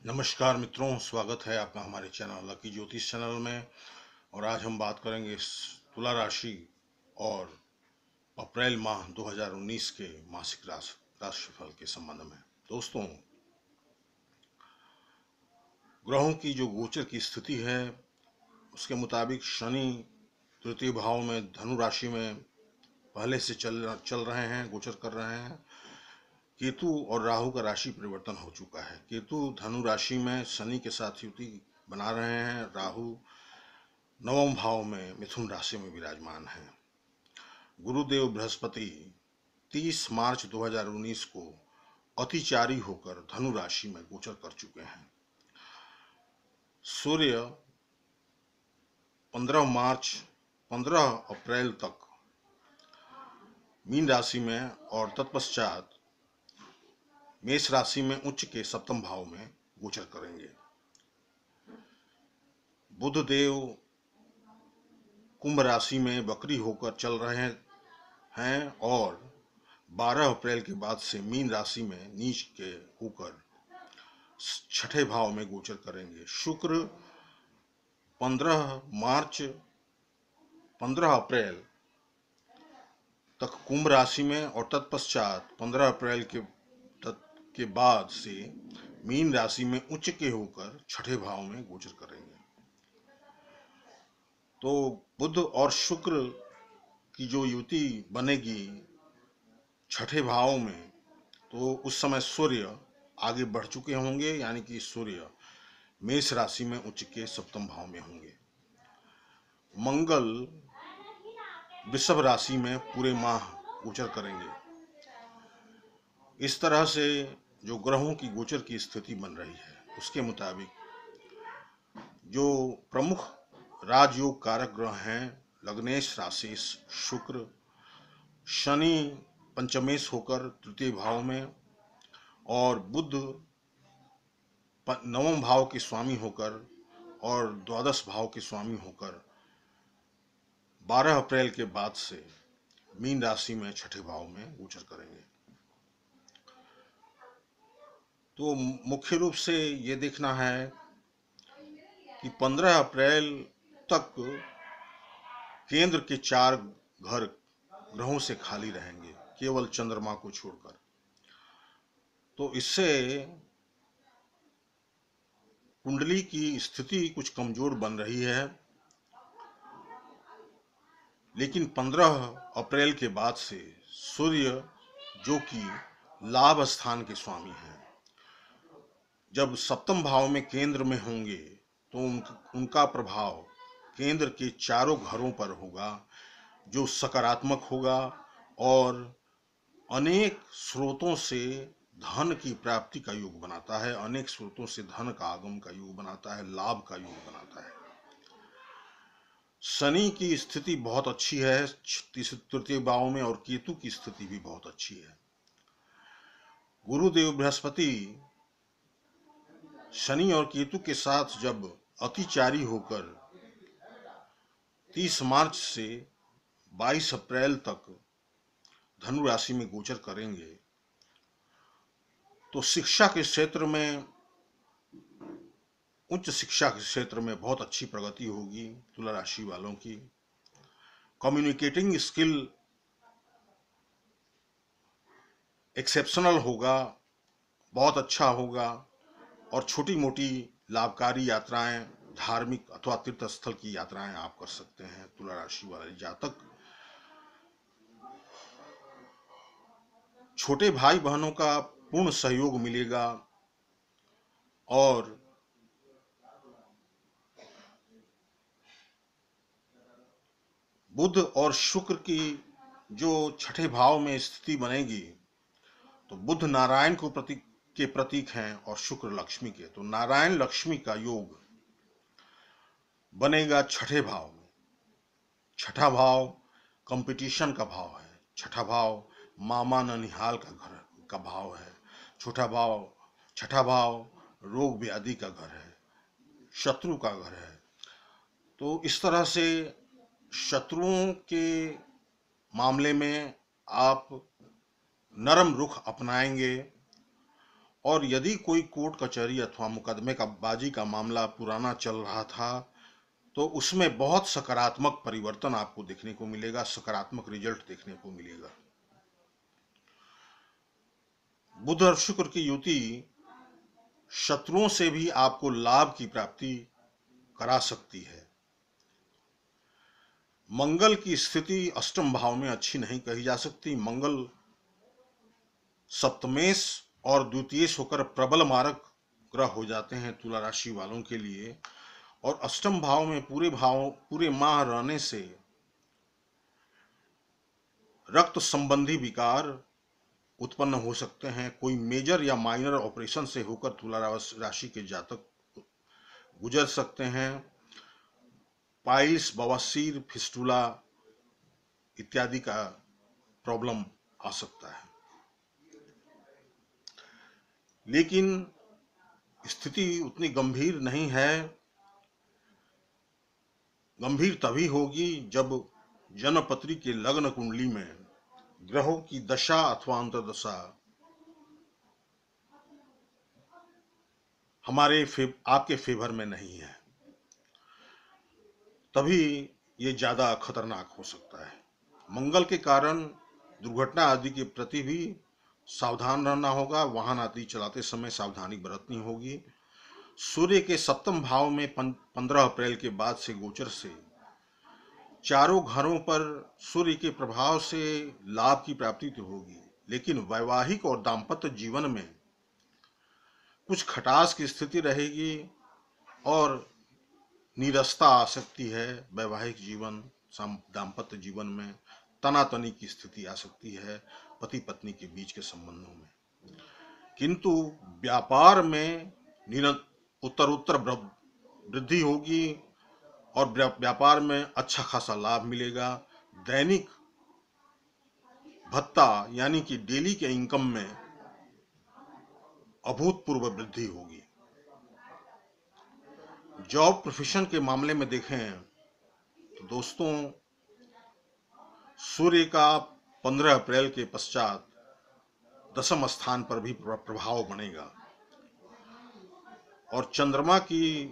नमस्कार मित्रों, स्वागत है आपका हमारे चैनल लकी ज्योतिष चैनल में। और आज हम बात करेंगे तुला राशि और अप्रैल माह 2019 के मासिक राशिफल के संबंध में। दोस्तों, ग्रहों की जो गोचर की स्थिति है उसके मुताबिक शनि तृतीय भाव में धनु राशि में पहले से चल रहे हैं, गोचर कर रहे हैं। केतु और राहु का राशि परिवर्तन हो चुका है। केतु धनु राशि में शनि के साथ युति बना रहे हैं। राहु नवम भाव में मिथुन राशि में विराजमान है। गुरुदेव बृहस्पति 30 मार्च 2019 को अतिचारी होकर धनु राशि में गोचर कर चुके हैं। सूर्य 15 अप्रैल तक मीन राशि में और तत्पश्चात मेष राशि में उच्च के सप्तम भाव में गोचर करेंगे। बुध देव कुंभ राशि में वक्री होकर चल रहे हैं और 12 अप्रैल के बाद से मीन राशि में नीच के होकर छठे भाव में गोचर करेंगे। शुक्र 15 अप्रैल तक कुंभ राशि में और तत्पश्चात 15 अप्रैल के बाद से मीन राशि में उच्च के होकर छठे भाव में गोचर करेंगे। तो बुध और शुक्र की जो युति बनेगी छठे भाव में, तो उस समय सूर्य आगे बढ़ चुके होंगे, यानी कि सूर्य मेष राशि में उच्च के सप्तम भाव में होंगे। मंगल वृषभ राशि में पूरे माह गोचर करेंगे। इस तरह से जो ग्रहों की गोचर की स्थिति बन रही है उसके मुताबिक जो प्रमुख राजयोग कारक ग्रह हैं, लग्नेश राशि शुक्र, शनि पंचमेश होकर तृतीय भाव में और बुध नवम भाव के स्वामी होकर और द्वादश भाव के स्वामी होकर 12 अप्रैल के बाद से मीन राशि में छठे भाव में गोचर करेंगे। तो मुख्य रूप से ये देखना है कि 15 अप्रैल तक केंद्र के 4 घर ग्रहों से खाली रहेंगे, केवल चंद्रमा को छोड़कर। तो इससे कुंडली की स्थिति कुछ कमजोर बन रही है, लेकिन 15 अप्रैल के बाद से सूर्य, जो कि लाभ स्थान के स्वामी हैं, जब सप्तम भाव में केंद्र में होंगे तो उनका प्रभाव केंद्र के चारों घरों पर होगा, जो सकारात्मक होगा और अनेक स्रोतों से धन की प्राप्ति का योग बनाता है, अनेक स्रोतों से धन का आगम का योग बनाता है, लाभ का योग बनाता है। शनि की स्थिति बहुत अच्छी है तृतीय भाव में और केतु की स्थिति भी बहुत अच्छी है। गुरुदेव बृहस्पति शनि और केतु के साथ जब अतिचारी होकर 30 मार्च से 22 अप्रैल तक धनु राशि में गोचर करेंगे, तो शिक्षा के क्षेत्र में, उच्च शिक्षा के क्षेत्र में बहुत अच्छी प्रगति होगी तुला राशि वालों की। कम्युनिकेटिंग स्किल एक्सेप्शनल होगा, बहुत अच्छा होगा और छोटी मोटी लाभकारी यात्राएं, धार्मिक अथवा तीर्थ स्थल की यात्राएं आप कर सकते हैं तुला राशि वाले जातक। छोटे भाई बहनों का पूर्ण सहयोग मिलेगा और बुध और शुक्र की जो छठे भाव में स्थिति बनेगी, तो बुध नारायण को प्रतीक हैं और शुक्र लक्ष्मी के, तो नारायण लक्ष्मी का योग बनेगा छठे भाव में। छठा भाव कंपटीशन का भाव है, छठा भाव मामा ननिहाल का भाव है, छठा भाव रोग व्याधि का घर है, शत्रु का घर है। तो इस तरह से शत्रुओं के मामले में आप नरम रुख अपनाएंगे और यदि कोई कोर्ट कचहरी अथवा मुकदमे का बाजी का मामला पुराना चल रहा था तो उसमें बहुत सकारात्मक परिवर्तन आपको देखने को मिलेगा, सकारात्मक रिजल्ट देखने को मिलेगा। बुध और शुक्र की युति शत्रुओं से भी आपको लाभ की प्राप्ति करा सकती है। मंगल की स्थिति अष्टम भाव में अच्छी नहीं कही जा सकती। मंगल सप्तमेश और द्वितीयेश होकर प्रबल मारक ग्रह हो जाते हैं तुला राशि वालों के लिए, और अष्टम भाव में पूरे माह रहने से रक्त संबंधी विकार उत्पन्न हो सकते हैं। कोई मेजर या माइनर ऑपरेशन से होकर तुला राशि के जातक गुजर सकते हैं। पाइल्स, बवासीर, फिस्टुला इत्यादि का प्रॉब्लम आ सकता है। लेकिन स्थिति उतनी गंभीर नहीं है। गंभीर तभी होगी जब जन्मपत्री के लग्न कुंडली में ग्रहों की दशा अथवा अंतर्दशा आपके फेवर में नहीं है, तभी ये ज्यादा खतरनाक हो सकता है। मंगल के कारण दुर्घटना आदि के प्रति भी सावधान रहना होगा। वाहन आदि चलाते समय सावधानी बरतनी होगी। सूर्य के सप्तम भाव में 15 अप्रैल के बाद से गोचर से चारों घरों पर सूर्य के प्रभाव से लाभ की प्राप्ति तो होगी, लेकिन वैवाहिक और दाम्पत्य जीवन में कुछ खटास की स्थिति रहेगी और नीरसता आ सकती है। वैवाहिक जीवन, दाम्पत्य जीवन में तनातनी की स्थिति आ सकती है पति पत्नी के बीच के संबंधों में। किंतु व्यापार में उत्तर वृद्धि होगी और व्यापार में अच्छा खासा लाभ मिलेगा। दैनिक भत्ता यानी कि डेली के इनकम में अभूतपूर्व वृद्धि होगी। जॉब प्रोफेशन के मामले में देखें तो दोस्तों, सूर्य का 15 अप्रैल के पश्चात दशम स्थान पर भी प्रभाव बनेगा और चंद्रमा की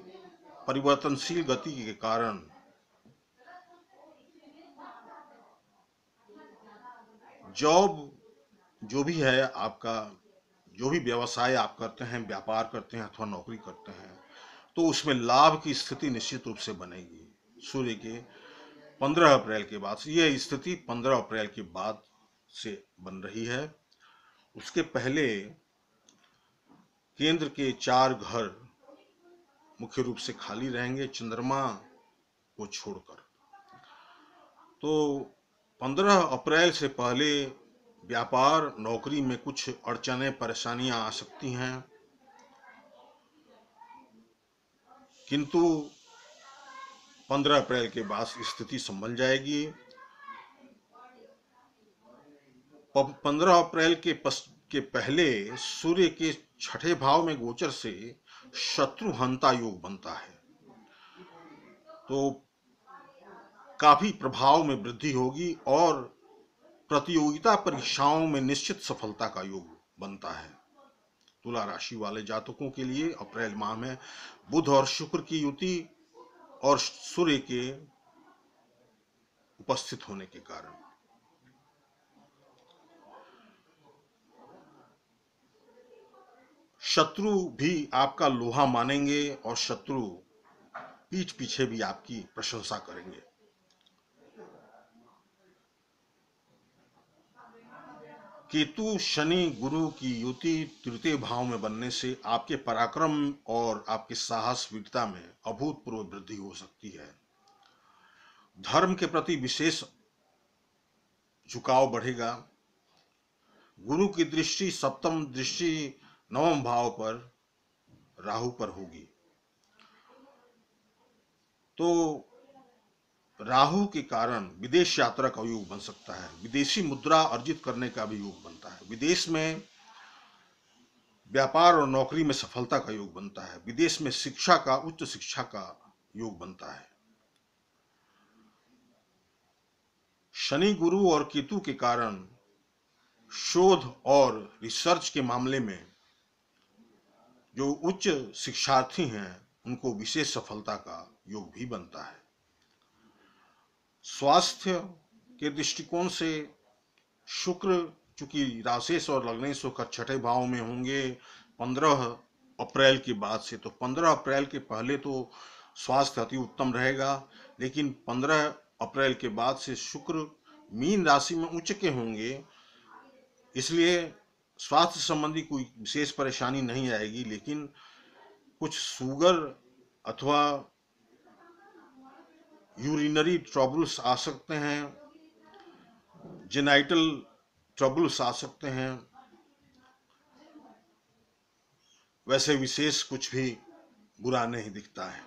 परिवर्तनशील गति के कारण जॉब जो भी है आपका, जो भी व्यवसाय आप करते हैं, व्यापार करते हैं अथवा नौकरी करते हैं, तो उसमें लाभ की स्थिति निश्चित रूप से बनेगी। सूर्य के 15 अप्रैल के बाद, यह स्थिति 15 अप्रैल के बाद से बन रही है। उसके पहले केंद्र के 4 घर मुख्य रूप से खाली रहेंगे चंद्रमा को छोड़कर। तो 15 अप्रैल से पहले व्यापार नौकरी में कुछ अड़चने परेशानियां आ सकती हैं, किंतु 15 अप्रैल के बाद स्थिति संभल जाएगी। 15 अप्रैल के पहले सूर्य के 6ठे भाव में गोचर से शत्रुहंता योग बनता है, तो काफी प्रभाव में वृद्धि होगी और प्रतियोगिता परीक्षाओं में निश्चित सफलता का योग बनता है। तुला राशि वाले जातकों के लिए अप्रैल माह में बुध और शुक्र की युति और सूर्य के उपस्थित होने के कारण शत्रु भी आपका लोहा मानेंगे और शत्रु पीठ पीछे भी आपकी प्रशंसा करेंगे। केतु शनि गुरु की युति तृतीय भाव में बनने से आपके पराक्रम और आपके साहस वीरता में अभूतपूर्व वृद्धि हो सकती है। धर्म के प्रति विशेष झुकाव बढ़ेगा। गुरु की दृष्टि, सप्तम दृष्टि 9वें भाव पर राहु पर होगी, तो राहु के कारण विदेश यात्रा का योग बन सकता है। विदेशी मुद्रा अर्जित करने का भी योग बनता है। विदेश में व्यापार और नौकरी में सफलता का योग बनता है। विदेश में शिक्षा का, उच्च शिक्षा का योग बनता है। शनि गुरु और केतु के कारण शोध और रिसर्च के मामले में जो उच्च शिक्षार्थी हैं उनको विशेष सफलता का योग भी बनता है। स्वास्थ्य के दृष्टिकोण से शुक्र चूंकि राशेष और लग्नेश होकर छठे भाव में होंगे 15 अप्रैल के बाद से, तो 15 अप्रैल के पहले तो स्वास्थ्य अति उत्तम रहेगा, लेकिन 15 अप्रैल के बाद से शुक्र मीन राशि में उच्च के होंगे, इसलिए स्वास्थ्य संबंधी कोई विशेष परेशानी नहीं आएगी, लेकिन कुछ शुगर अथवा यूरिनरी ट्रबल्स आ सकते हैं, जेनाइटल ट्रबल्स आ सकते हैं। वैसे विशेष कुछ भी बुरा नहीं दिखता है।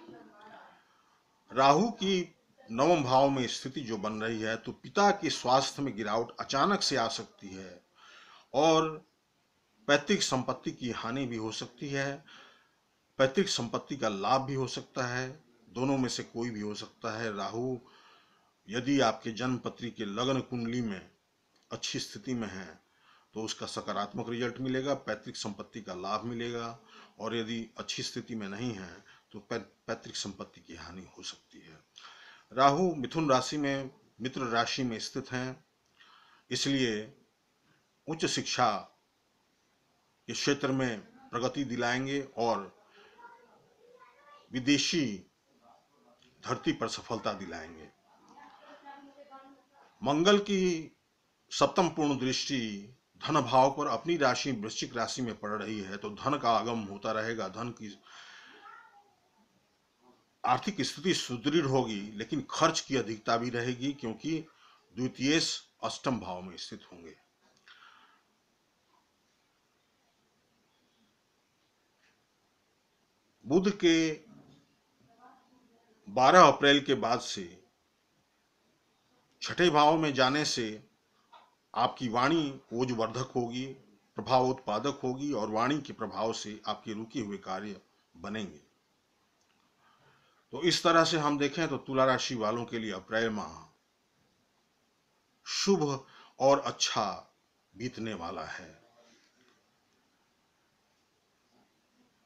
राहु की नवम भाव में स्थिति जो बन रही है, तो पिता के स्वास्थ्य में गिरावट अचानक से आ सकती है और पैतृक संपत्ति की हानि भी हो सकती है, पैतृक संपत्ति का लाभ भी हो सकता है, दोनों में से कोई भी हो सकता है। राहु यदि आपके जन्म पत्री के लग्न कुंडली में अच्छी स्थिति में है तो उसका सकारात्मक रिजल्ट मिलेगा, पैतृक संपत्ति का लाभ मिलेगा, और यदि अच्छी स्थिति में नहीं है तो पैतृक संपत्ति की हानि हो सकती है। राहु मिथुन राशि में मित्र राशि में स्थित हैं, इसलिए उच्च शिक्षा के क्षेत्र में प्रगति दिलाएंगे और विदेशी धरती पर सफलता दिलाएंगे। मंगल की सप्तम पूर्ण दृष्टि धन भाव पर अपनी राशि वृश्चिक राशि में पड़ रही है, तो धन का आगम होता रहेगा, धन की आर्थिक स्थिति सुदृढ़ होगी, लेकिन खर्च की अधिकता भी रहेगी क्योंकि द्वितीय अष्टम भाव में स्थित होंगे। बुध के 12 अप्रैल के बाद से छठे भाव में जाने से आपकी वाणी ओजवर्धक होगी, प्रभाव उत्पादक होगी और वाणी के प्रभाव से आपके रुके हुए कार्य बनेंगे। तो इस तरह से हम देखें तो तुला राशि वालों के लिए अप्रैल माह शुभ और अच्छा बीतने वाला है।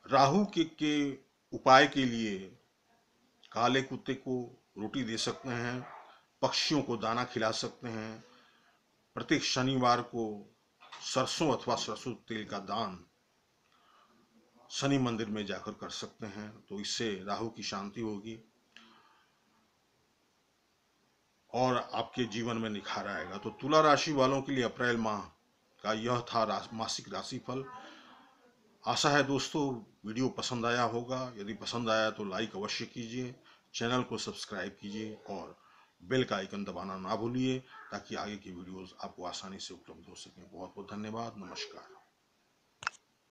राहु के उपाय के लिए काले कुत्ते को रोटी दे सकते हैं, पक्षियों को दाना खिला सकते हैं, प्रत्येक शनिवार को सरसों अथवा सरसों तेल का दान शनि मंदिर में जाकर कर सकते हैं, तो इससे राहु की शांति होगी और आपके जीवन में निखार आएगा। तो तुला राशि वालों के लिए अप्रैल माह का यह था मासिक राशिफल। आशा है दोस्तों वीडियो पसंद आया होगा, यदि पसंद आया तो लाइक अवश्य कीजिए, चैनल को सब्सक्राइब कीजिए और बेल का आइकन दबाना ना भूलिए ताकि आगे की वीडियोस आपको आसानी से उपलब्ध हो सकें। बहुत बहुत धन्यवाद, नमस्कार।